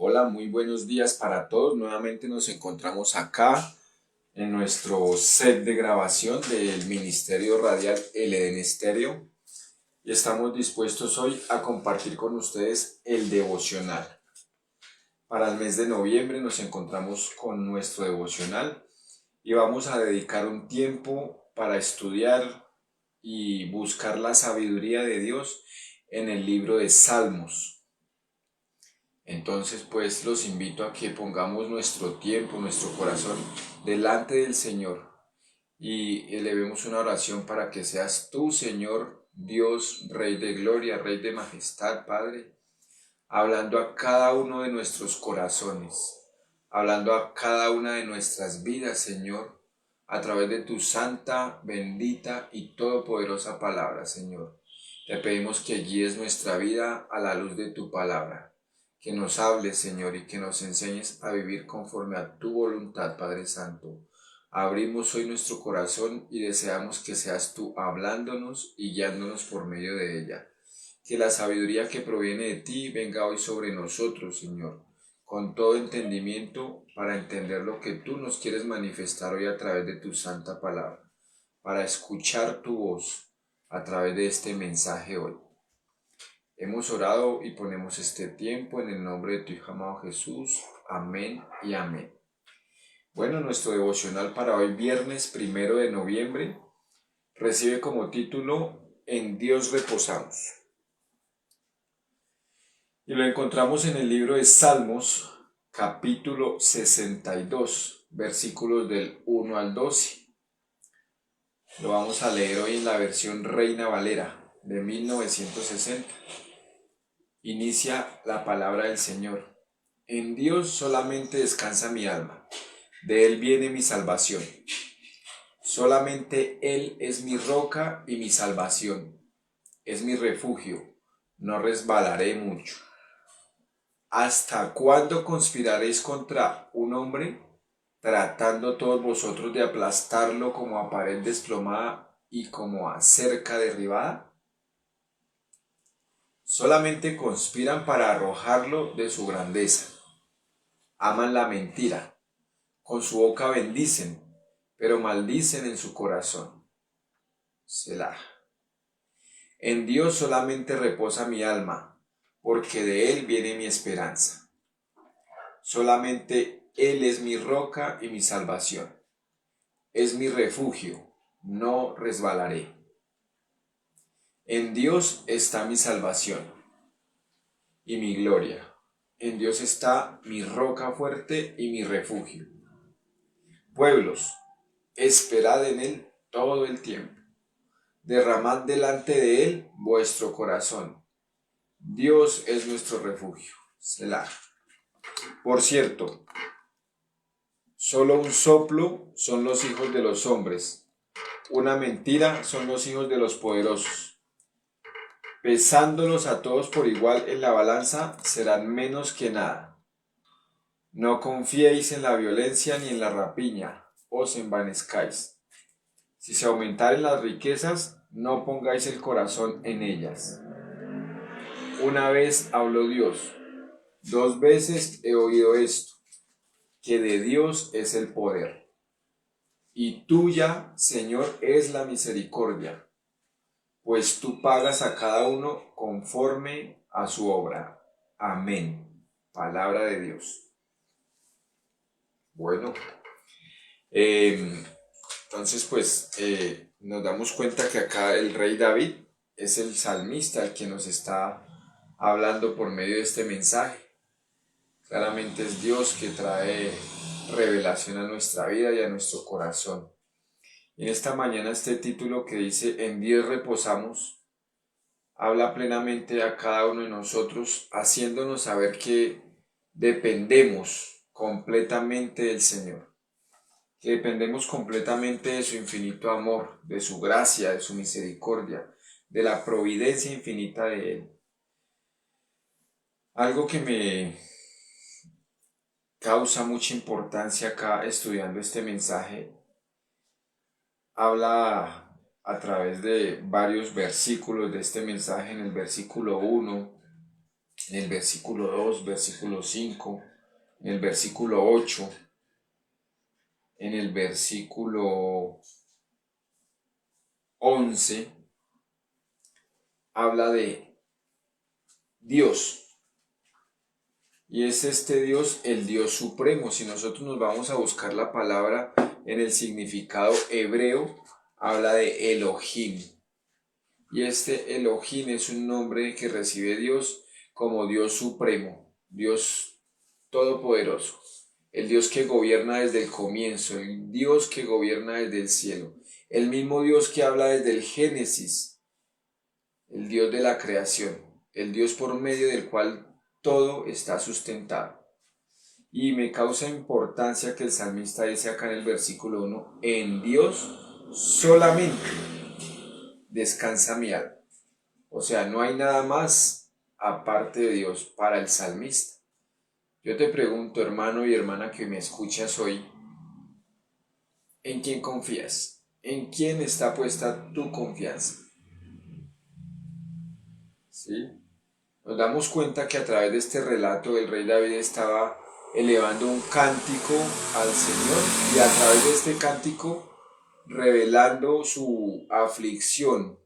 Hola, muy buenos días para todos. Nuevamente nos encontramos acá en nuestro set de grabación del Ministerio Radial El Edén Estéreo y estamos dispuestos hoy a compartir con ustedes el devocional. Para el mes de noviembre nos encontramos con nuestro devocional y vamos a dedicar un tiempo para estudiar y buscar la sabiduría de Dios en el libro de Salmos. Entonces, pues los invito a que pongamos nuestro tiempo, nuestro corazón delante del Señor y elevemos una oración para que seas tú, Señor, Dios, Rey de gloria, Rey de majestad, Padre, hablando a cada uno de nuestros corazones, hablando a cada una de nuestras vidas, Señor, a través de tu santa, bendita y todopoderosa palabra, Señor. Te pedimos que guíes nuestra vida a la luz de tu palabra. Que nos hables, Señor, y que nos enseñes a vivir conforme a tu voluntad, Padre Santo. Abrimos hoy nuestro corazón y deseamos que seas tú hablándonos y guiándonos por medio de ella. Que la sabiduría que proviene de ti venga hoy sobre nosotros, Señor, con todo entendimiento para entender lo que tú nos quieres manifestar hoy a través de tu santa palabra, para escuchar tu voz a través de este mensaje hoy. Hemos orado y ponemos este tiempo en el nombre de tu Hijo amado Jesús. Amén y amén. Bueno, nuestro devocional para hoy, viernes 1 de noviembre, recibe como título En Dios reposamos. Y lo encontramos en el libro de Salmos, capítulo 62, versículos del 1 al 12. Lo vamos a leer hoy en la versión Reina Valera de 1960. Inicia la palabra del Señor. En Dios solamente descansa mi alma, de Él viene mi salvación. Solamente Él es mi roca y mi salvación, es mi refugio, no resbalaré mucho. ¿Hasta cuándo conspiraréis contra un hombre, tratando todos vosotros de aplastarlo como a pared desplomada y como a cerca derribada? Solamente conspiran para arrojarlo de su grandeza. Aman la mentira, con su boca bendicen, pero maldicen en su corazón. Selah. En Dios solamente reposa mi alma, porque de Él viene mi esperanza. Solamente Él es mi roca y mi salvación. Es mi refugio, no resbalaré. En Dios está mi salvación y mi gloria. En Dios está mi roca fuerte y mi refugio. Pueblos, esperad en Él todo el tiempo. Derramad delante de Él vuestro corazón. Dios es nuestro refugio. Selah. Por cierto, solo un soplo son los hijos de los hombres. Una mentira son los hijos de los poderosos. Pesándolos a todos por igual en la balanza, serán menos que nada. No confiéis en la violencia ni en la rapiña, os envanezcáis. Si se aumentaren las riquezas, no pongáis el corazón en ellas. Una vez habló Dios, 2 veces he oído esto, que de Dios es el poder. Y tuya, Señor, es la misericordia, pues tú pagas a cada uno conforme a su obra. Amén. Palabra de Dios. Bueno, entonces pues nos damos cuenta que acá el rey David es el salmista el que nos está hablando por medio de este mensaje. Claramente es Dios que trae revelación a nuestra vida y a nuestro corazón. Y en esta mañana este título que dice En Dios reposamos, habla plenamente a cada uno de nosotros, haciéndonos saber que dependemos completamente del Señor, que dependemos completamente de su infinito amor, de su gracia, de su misericordia, de la providencia infinita de Él. Algo que me causa mucha importancia acá estudiando este mensaje, habla a través de varios versículos de este mensaje. En el versículo 1 en el versículo 2, versículo 5, en el versículo 8, en el versículo 11, habla de Dios. Y es este Dios el Dios supremo. Si nosotros nos vamos a buscar la palabra en el significado hebreo, habla de Elohim. Y este Elohim es un nombre que recibe Dios como Dios supremo, Dios todopoderoso, el Dios que gobierna desde el comienzo, el Dios que gobierna desde el cielo, el mismo Dios que habla desde el Génesis, el Dios de la creación, el Dios por medio del cual todo está sustentado. Y me causa importancia que el salmista dice acá en el versículo 1, en Dios solamente descansa mi alma. O sea, no hay nada más aparte de Dios para el salmista. Yo te pregunto, hermano y hermana que me escuchas hoy, ¿en quién confías? ¿En quién está puesta tu confianza? ¿Sí? Nos damos cuenta que a través de este relato el rey David estaba elevando un cántico al Señor y a través de este cántico revelando su aflicción,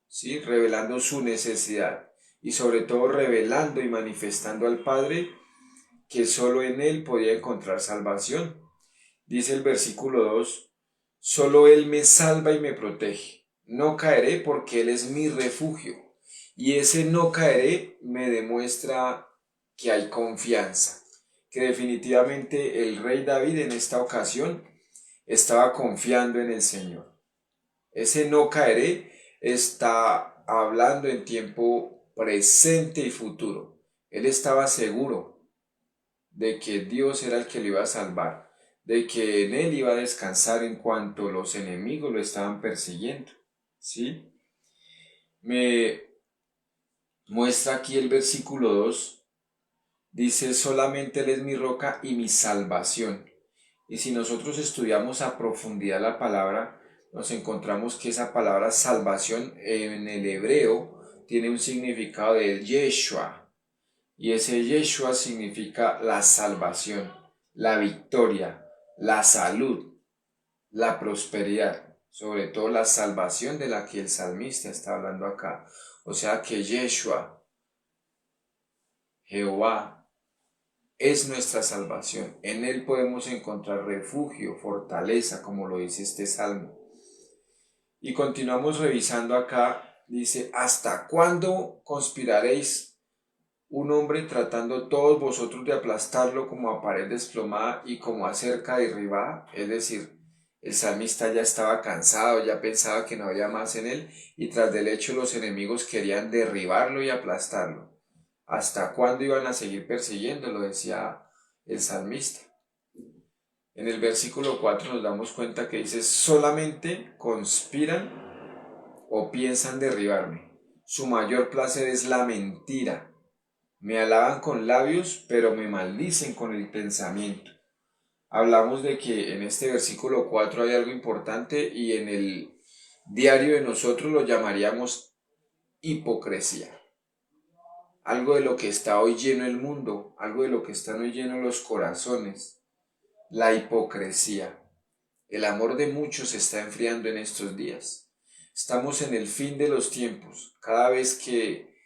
¿sí? Revelando su necesidad y sobre todo revelando y manifestando al Padre que solo en Él podía encontrar salvación. Dice el versículo 2, solo Él me salva y me protege. No caeré porque Él es mi refugio. Y ese no caeré me demuestra que hay confianza, que definitivamente el rey David en esta ocasión estaba confiando en el Señor. Ese no caeré está hablando en tiempo presente y futuro. Él estaba seguro de que Dios era el que lo iba a salvar, de que en él iba a descansar en cuanto los enemigos lo estaban persiguiendo. ¿Sí? Me muestra aquí el versículo 2, dice, solamente Él es mi roca y mi salvación. Y si nosotros estudiamos a profundidad la palabra, nos encontramos que esa palabra salvación en el hebreo tiene un significado de Yeshua. Y ese Yeshua significa la salvación, la victoria, la salud, la prosperidad, sobre todo la salvación de la que el salmista está hablando acá. O sea que Yeshua, Jehová, es nuestra salvación. En Él podemos encontrar refugio, fortaleza, como lo dice este salmo. Y continuamos revisando acá, dice, ¿hasta cuándo conspiraréis un hombre tratando todos vosotros de aplastarlo como a pared desplomada y como a cerca derribada? Es decir, el salmista ya estaba cansado, ya pensaba que no había más en él y tras del hecho los enemigos querían derribarlo y aplastarlo. ¿Hasta cuándo iban a seguir persiguiéndolo? Decía el salmista. En el versículo 4 nos damos cuenta que dice, solamente conspiran o piensan derribarme. Su mayor placer es la mentira. Me alaban con labios, pero me maldicen con el pensamiento. Hablamos de que en este versículo 4 hay algo importante y en el diario de nosotros lo llamaríamos hipocresía. Algo de lo que está hoy lleno el mundo, algo de lo que están hoy llenos los corazones, la hipocresía. El amor de muchos se está enfriando en estos días. Estamos en el fin de los tiempos. Cada vez que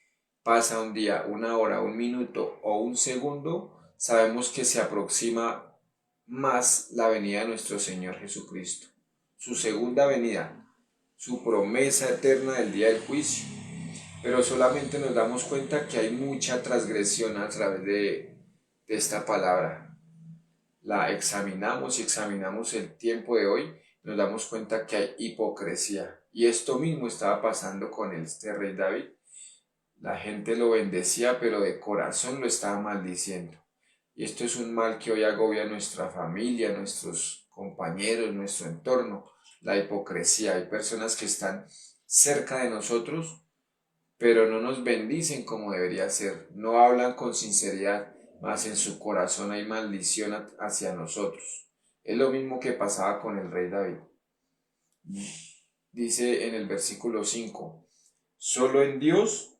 pasa un día, una hora, un minuto o un segundo, sabemos que se aproxima más la venida de nuestro Señor Jesucristo, su segunda venida, su promesa eterna del día del juicio. Pero solamente nos damos cuenta que hay mucha transgresión a través de esta palabra. La examinamos y examinamos el tiempo de hoy, nos damos cuenta que hay hipocresía. Y esto mismo estaba pasando con este rey David. La gente lo bendecía, pero de corazón lo estaba maldiciendo. Y esto es un mal que hoy agobia a nuestra familia, a nuestros compañeros, nuestro entorno, la hipocresía. Hay personas que están cerca de nosotros, pero no nos bendicen como debería ser. No hablan con sinceridad, mas en su corazón hay maldición hacia nosotros. Es lo mismo que pasaba con el rey David. Dice en el versículo 5, solo en Dios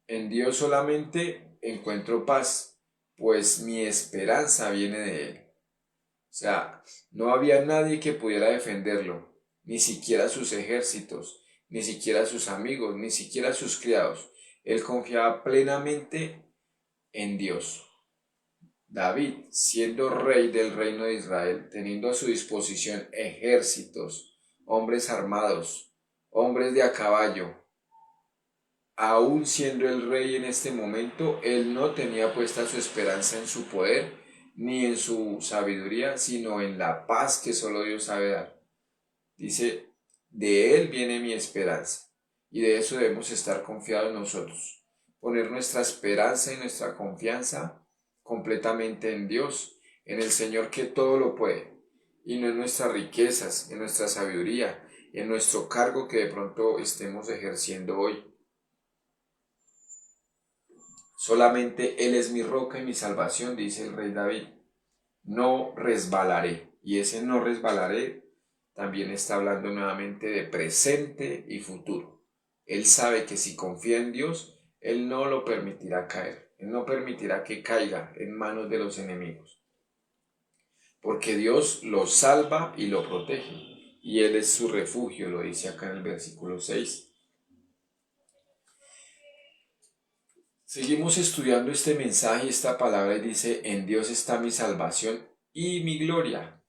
En Dios solamente encuentro paz, pues mi esperanza viene de Él. O sea, no había nadie que pudiera defenderlo, ni siquiera sus ejércitos, ni siquiera sus amigos, ni siquiera sus criados. Él confiaba plenamente en Dios. David, siendo rey del reino de Israel, teniendo a su disposición ejércitos, hombres armados, hombres de a caballo, aún siendo el rey en este momento, él no tenía puesta su esperanza en su poder ni en su sabiduría, sino en la paz que solo Dios sabe dar. Dice, de él viene mi esperanza, y de eso debemos estar confiados nosotros, poner nuestra esperanza y nuestra confianza completamente en Dios, en el Señor que todo lo puede, y no en nuestras riquezas, en nuestra sabiduría, en nuestro cargo que de pronto estemos ejerciendo hoy. Solamente Él es mi roca y mi salvación, dice el rey David. No resbalaré. Y ese no resbalaré también está hablando nuevamente de presente y futuro. Él sabe que si confía en Dios, Él no lo permitirá caer. Él no permitirá que caiga en manos de los enemigos. Porque Dios lo salva y lo protege. Y Él es su refugio, lo dice acá en el versículo 6. Seguimos estudiando este mensaje y esta palabra y dice, en Dios está mi salvación y mi gloria.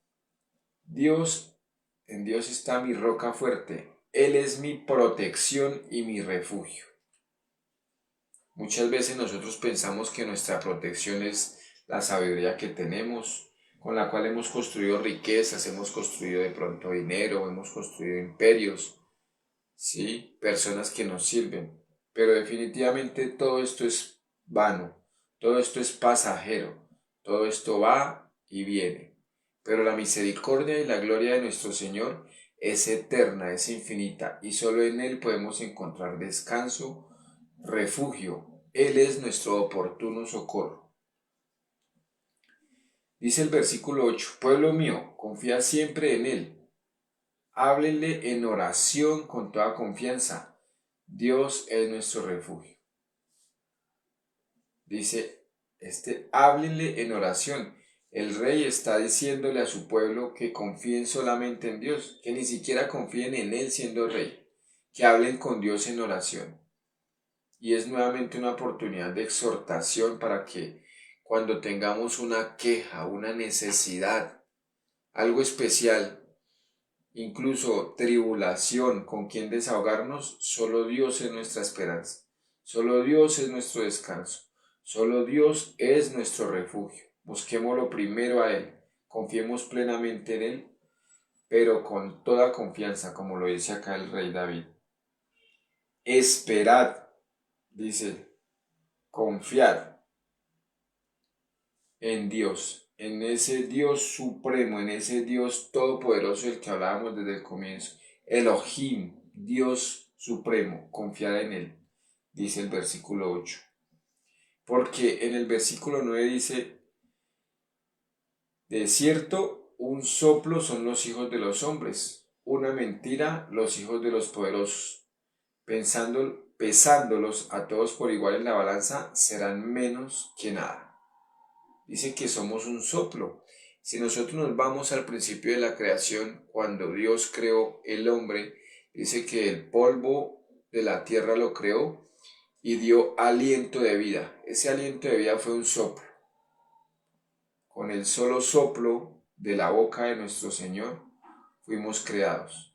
En Dios está mi roca fuerte. Él es mi protección y mi refugio. Muchas veces nosotros pensamos que nuestra protección es la sabiduría que tenemos, con la cual hemos construido riquezas, hemos construido de pronto dinero, hemos construido imperios, ¿sí? Personas que nos sirven. Pero definitivamente todo esto es vano, todo esto es pasajero, todo esto va y viene. Pero la misericordia y la gloria de nuestro Señor es eterna, es infinita, y solo en Él podemos encontrar descanso, refugio. Él es nuestro oportuno socorro. Dice el versículo 8, pueblo mío, confía siempre en Él. Háblenle en oración con toda confianza. Dios es nuestro refugio. Dice, háblenle en oración. El rey está diciéndole a su pueblo que confíen solamente en Dios, que ni siquiera confíen en Él siendo rey, que hablen con Dios en oración. Y es nuevamente una oportunidad de exhortación para que cuando tengamos una queja, una necesidad, algo especial, incluso tribulación con quien desahogarnos, solo Dios es nuestra esperanza, solo Dios es nuestro descanso, solo Dios es nuestro refugio. Busquémoslo primero a Él, confiemos plenamente en Él, pero con toda confianza, como lo dice acá el rey David. Esperad, dice, confiad en Dios, en ese Dios supremo, en ese Dios todopoderoso del que hablábamos desde el comienzo. Elohim, Dios supremo, confiar en Él, dice el versículo 8. Porque en el versículo 9 dice, de cierto, un soplo son los hijos de los hombres, una mentira los hijos de los poderosos. Pesándolos a todos por igual en la balanza, serán menos que nada. Dice que somos un soplo. Si nosotros nos vamos al principio de la creación, cuando Dios creó el hombre, dice que el polvo de la tierra lo creó y dio aliento de vida. Ese aliento de vida fue un soplo. Con el solo soplo de la boca de nuestro Señor fuimos creados.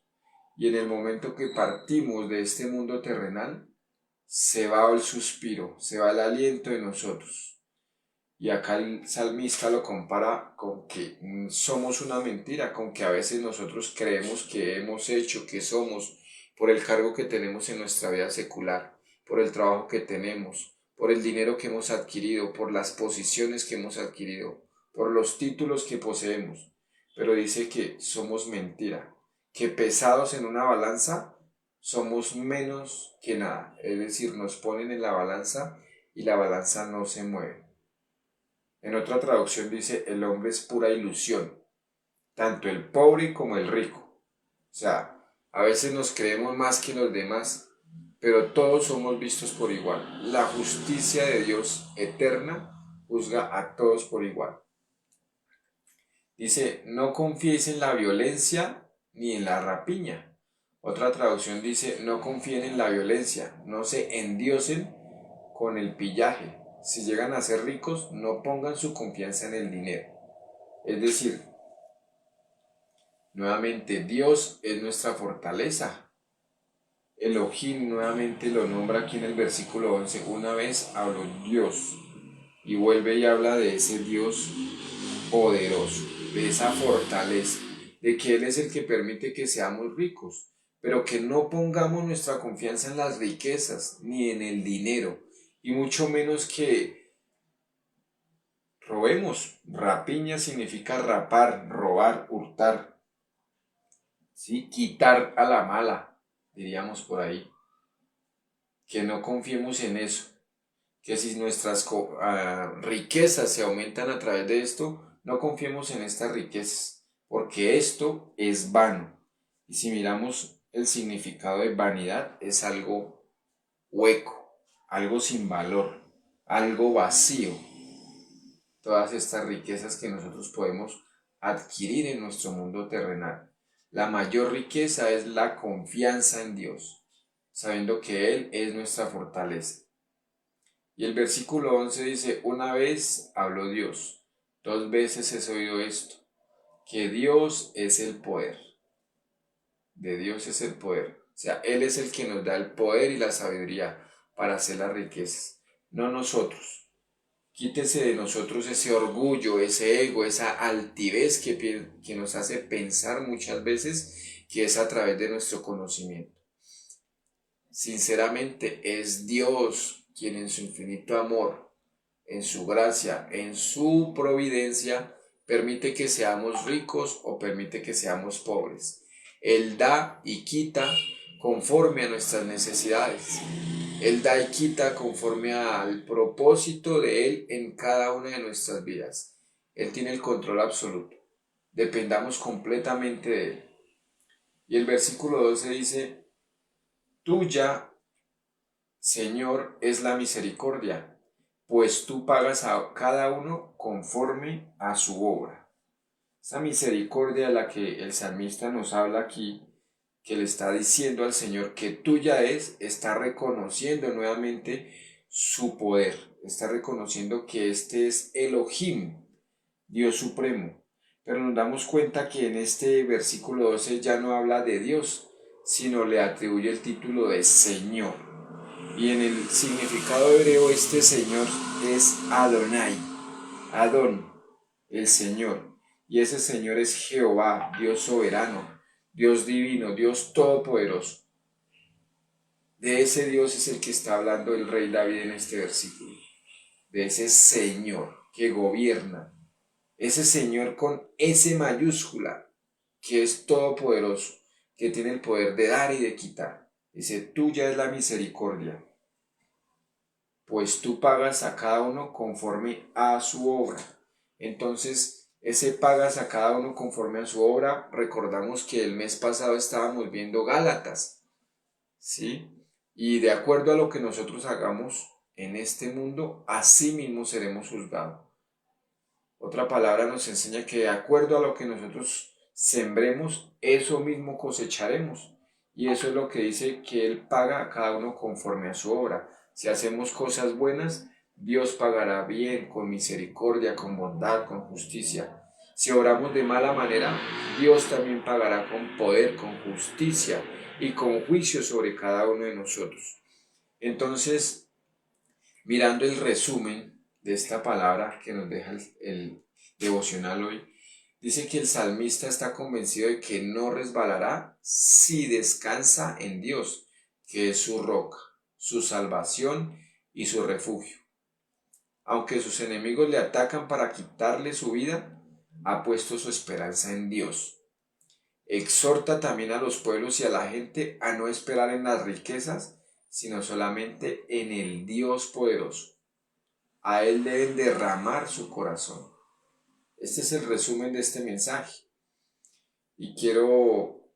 Y en el momento que partimos de este mundo terrenal, se va el suspiro, se va el aliento de nosotros. Y acá el salmista lo compara con que somos una mentira, con que a veces nosotros creemos que hemos hecho, que somos, por el cargo que tenemos en nuestra vida secular, por el trabajo que tenemos, por el dinero que hemos adquirido, por las posiciones que hemos adquirido, por los títulos que poseemos. Pero dice que somos mentira, que pesados en una balanza somos menos que nada. Es decir, nos ponen en la balanza y la balanza no se mueve. En otra traducción dice, el hombre es pura ilusión, tanto el pobre como el rico. O sea, a veces nos creemos más que los demás, pero todos somos vistos por igual. La justicia de Dios eterna juzga a todos por igual. Dice, no confiéis en la violencia ni en la rapiña. Otra traducción dice, no confíen en la violencia, no se endiosen con el pillaje. Si llegan a ser ricos, no pongan su confianza en el dinero. Es decir, nuevamente, Dios es nuestra fortaleza. Elohim nuevamente lo nombra aquí en el versículo 11. Una vez habló Dios y vuelve y habla de ese Dios poderoso, de esa fortaleza, de que Él es el que permite que seamos ricos, pero que no pongamos nuestra confianza en las riquezas ni en el dinero, y mucho menos que robemos. Rapiña significa rapar, robar, hurtar, ¿sí? Quitar a la mala, diríamos por ahí. Que no confiemos en eso, que si nuestras riquezas se aumentan a través de esto, no confiemos en estas riquezas, porque esto es vano. Y si miramos el significado de vanidad, es algo hueco, algo sin valor, algo vacío. Todas estas riquezas que nosotros podemos adquirir en nuestro mundo terrenal. La mayor riqueza es la confianza en Dios, sabiendo que Él es nuestra fortaleza. Y el versículo 11 dice, una vez habló Dios, dos veces he oído esto, que Dios es el poder. De Dios es el poder. O sea, Él es el que nos da el poder y la sabiduría para hacer las riquezas, no nosotros. Quítese de nosotros ese orgullo, ese ego, esa altivez que nos hace pensar muchas veces que es a través de nuestro conocimiento. Sinceramente, es Dios quien en su infinito amor, en su gracia, en su providencia, permite que seamos ricos o permite que seamos pobres. Él da y quita conforme a nuestras necesidades. Él da y quita conforme al propósito de Él en cada una de nuestras vidas. Él tiene el control absoluto. Dependamos completamente de Él. Y el versículo 12 dice, tuya, Señor, es la misericordia, pues tú pagas a cada uno conforme a su obra. Esa misericordia de la que el salmista nos habla aquí, que le está diciendo al Señor que tuya es, está reconociendo nuevamente su poder, está reconociendo que este es Elohim, Dios supremo. Pero nos damos cuenta que en este versículo 12 ya no habla de Dios, sino le atribuye el título de Señor. Y en el significado hebreo este Señor es Adonai, Adón, el Señor. Y ese Señor es Jehová, Dios soberano, Dios divino, Dios todopoderoso. De ese Dios es el que está hablando el rey David en este versículo. De ese Señor que gobierna. Ese Señor con S mayúscula, que es todopoderoso, que tiene el poder de dar y de quitar. Dice, tuya es la misericordia, pues tú pagas a cada uno conforme a su obra. Entonces, ese pagas a cada uno conforme a su obra, recordamos que el mes pasado estábamos viendo Gálatas, ¿sí? Y de acuerdo a lo que nosotros hagamos en este mundo, así mismo seremos juzgados. Otra palabra nos enseña que de acuerdo a lo que nosotros sembremos, eso mismo cosecharemos. Y eso es lo que dice que Él paga a cada uno conforme a su obra. Si hacemos cosas buenas, Dios pagará bien, con misericordia, con bondad, con justicia. Si obramos de mala manera, Dios también pagará con poder, con justicia y con juicio sobre cada uno de nosotros. Entonces, mirando el resumen de esta palabra que nos deja el devocional hoy, dice que el salmista está convencido de que no resbalará si descansa en Dios, que es su roca, su salvación y su refugio. Aunque sus enemigos le atacan para quitarle su vida, ha puesto su esperanza en Dios. Exhorta también a los pueblos y a la gente a no esperar en las riquezas, sino solamente en el Dios poderoso. A Él deben derramar su corazón. Este es el resumen de este mensaje. Y quiero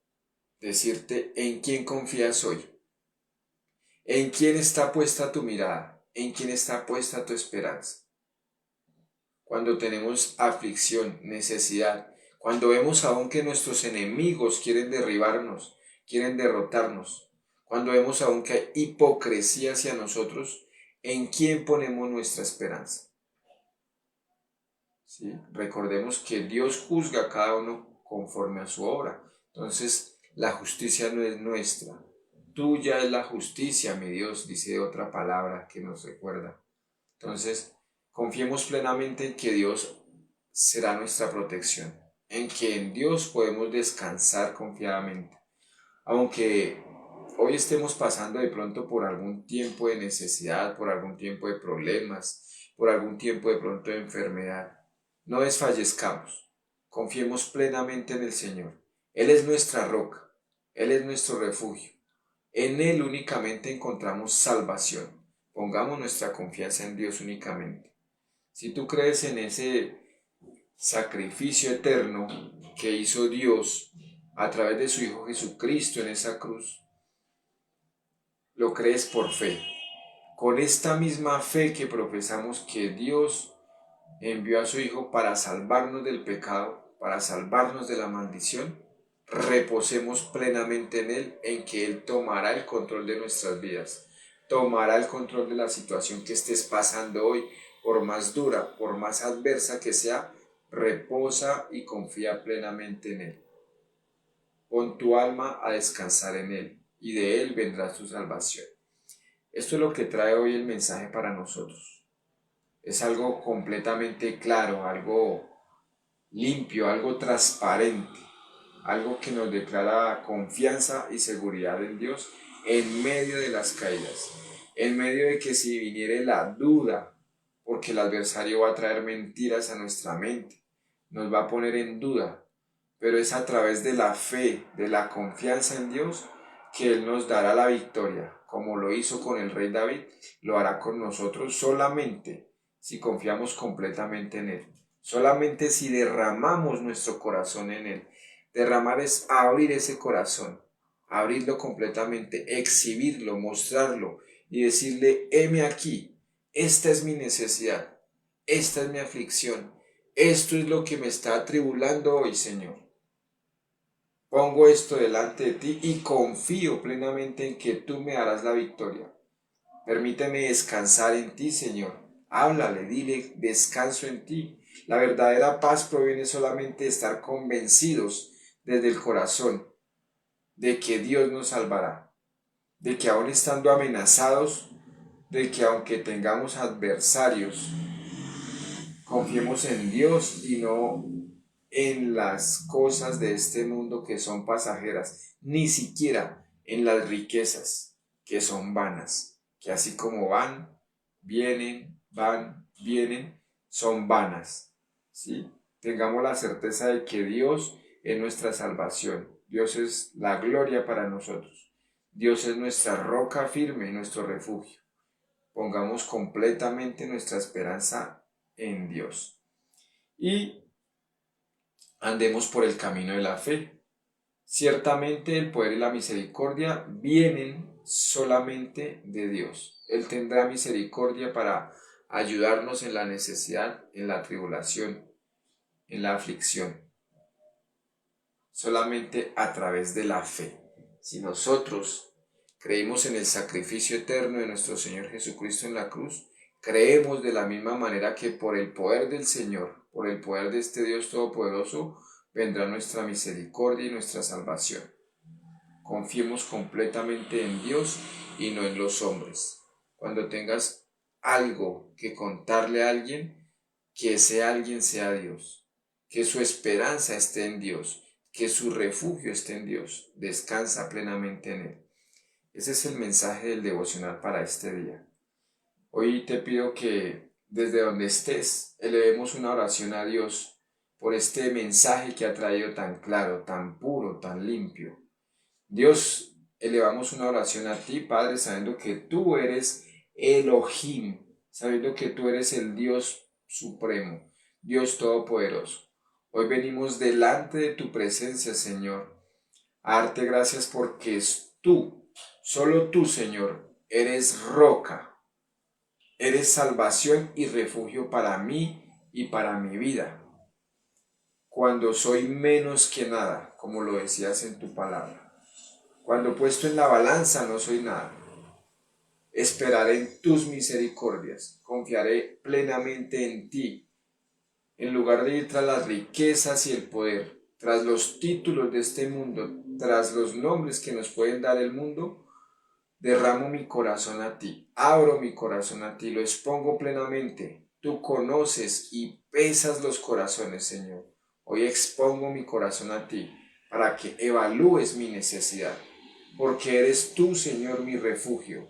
decirte en quién confías hoy. ¿En quién está puesta tu mirada? ¿En quién está puesta tu esperanza? Cuando tenemos aflicción, necesidad, cuando vemos aún que nuestros enemigos quieren derribarnos, quieren derrotarnos, cuando vemos aún que hay hipocresía hacia nosotros, ¿en quién ponemos nuestra esperanza? ¿Sí? Recordemos que Dios juzga a cada uno conforme a su obra. Entonces, la justicia no es nuestra. Tuya es la justicia, mi Dios, dice otra palabra que nos recuerda. Entonces, confiemos plenamente en que Dios será nuestra protección, en que en Dios podemos descansar confiadamente. Aunque hoy estemos pasando de pronto por algún tiempo de necesidad, por algún tiempo de problemas, por algún tiempo de pronto de enfermedad, no desfallezcamos, confiemos plenamente en el Señor. Él es nuestra roca, Él es nuestro refugio. En Él únicamente encontramos salvación. Pongamos nuestra confianza en Dios únicamente. Si tú crees en ese sacrificio eterno que hizo Dios a través de su Hijo Jesucristo en esa cruz, lo crees por fe. Con esta misma fe que profesamos que Dios envió a su Hijo para salvarnos del pecado, para salvarnos de la maldición, reposemos plenamente en Él, en que Él tomará el control de nuestras vidas, tomará el control de la situación que estés pasando hoy, por más dura, por más adversa que sea, reposa y confía plenamente en Él. Pon tu alma a descansar en Él, y de Él vendrá tu salvación. Esto es lo que trae hoy el mensaje para nosotros. Es algo completamente claro, algo limpio, algo transparente, algo que nos declara confianza y seguridad en Dios en medio de las caídas, en medio de que si viniere la duda, porque el adversario va a traer mentiras a nuestra mente, nos va a poner en duda, pero es a través de la fe, de la confianza en Dios, que Él nos dará la victoria, como lo hizo con el rey David, lo hará con nosotros solamente si confiamos completamente en Él, solamente si derramamos nuestro corazón en Él. Derramar es abrir ese corazón, abrirlo completamente, exhibirlo, mostrarlo y decirle, heme aquí, esta es mi necesidad, esta es mi aflicción, esto es lo que me está atribulando hoy, Señor. Pongo esto delante de ti y confío plenamente en que tú me darás la victoria. Permíteme descansar en ti, Señor. Háblale, dile, descanso en ti. La verdadera paz proviene solamente de estar convencidos desde el corazón de que Dios nos salvará, de que aun estando amenazados, de que aunque tengamos adversarios, confiemos en Dios y no en las cosas de este mundo que son pasajeras, ni siquiera en las riquezas que son vanas, que así como van, vienen, son vanas, ¿sí? Tengamos la certeza de que Dios es nuestra salvación, Dios es la gloria para nosotros, Dios es nuestra roca firme, nuestro refugio. Pongamos completamente nuestra esperanza en Dios. Y andemos por el camino de la fe. Ciertamente el poder y la misericordia vienen solamente de Dios. Él tendrá misericordia para ayudarnos en la necesidad, en la tribulación, en la aflicción. Solamente a través de la fe. Si nosotros creímos en el sacrificio eterno de nuestro Señor Jesucristo en la cruz, creemos de la misma manera que por el poder del Señor, por el poder de este Dios Todopoderoso, vendrá nuestra misericordia y nuestra salvación. Confiemos completamente en Dios y no en los hombres. Cuando tengas algo que contarle a alguien, que ese alguien sea Dios, que su esperanza esté en Dios, que su refugio esté en Dios, descansa plenamente en Él. Ese es el mensaje del devocional para este día. Hoy te pido que desde donde estés elevemos una oración a Dios por este mensaje que ha traído tan claro, tan puro, tan limpio. Dios, elevamos una oración a ti, Padre, sabiendo que tú eres Elohim, sabiendo que tú eres el Dios supremo, Dios todopoderoso. Hoy venimos delante de tu presencia, Señor, a darte gracias porque es tú, solo tú, Señor, eres roca, eres salvación y refugio para mí y para mi vida. Cuando soy menos que nada, como lo decías en tu palabra. Cuando puesto en la balanza no soy nada. Esperaré en tus misericordias, confiaré plenamente en ti. En lugar de ir tras las riquezas y el poder, tras los títulos de este mundo, tras los nombres que nos pueden dar el mundo, derramo mi corazón a ti, abro mi corazón a ti, lo expongo plenamente. Tú conoces y pesas los corazones, Señor. Hoy expongo mi corazón a ti para que evalúes mi necesidad, porque eres tú, Señor, mi refugio.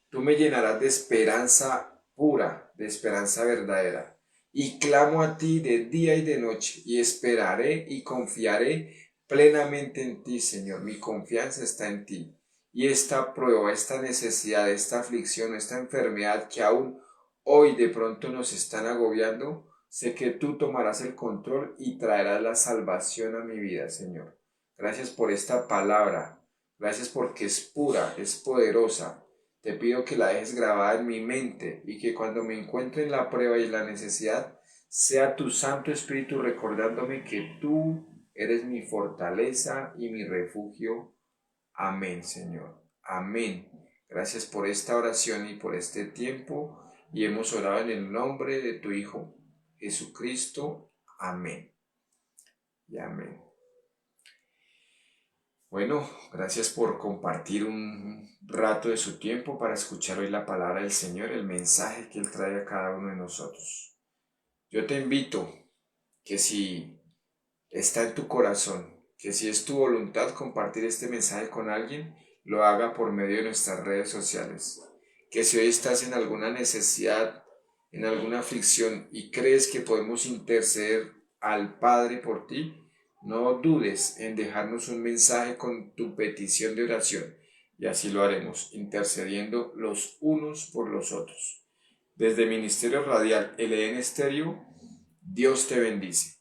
Tú me llenarás de esperanza pura, de esperanza verdadera. Y clamo a ti de día y de noche, y esperaré y confiaré plenamente en ti, Señor. Mi confianza está en ti. Y esta prueba, esta necesidad, esta aflicción, esta enfermedad que aún hoy de pronto nos están agobiando, sé que tú tomarás el control y traerás la salvación a mi vida, Señor. Gracias por esta palabra. Gracias porque es pura, es poderosa. Te pido que la dejes grabada en mi mente y que cuando me encuentre en la prueba y en la necesidad, sea tu Santo Espíritu recordándome que tú eres mi fortaleza y mi refugio. Amén, Señor. Amén. Gracias por esta oración y por este tiempo. Y hemos orado en el nombre de tu Hijo, Jesucristo. Amén. Y amén. Bueno, gracias por compartir un rato de su tiempo para escuchar hoy la palabra del Señor, el mensaje que Él trae a cada uno de nosotros. Yo te invito que si está en tu corazón, que si es tu voluntad compartir este mensaje con alguien, lo haga por medio de nuestras redes sociales. Que si hoy estás en alguna necesidad, en alguna aflicción y crees que podemos interceder al Padre por ti, no dudes en dejarnos un mensaje con tu petición de oración y así lo haremos, intercediendo los unos por los otros. Desde Ministerio Radial LN Estéreo, Dios te bendice.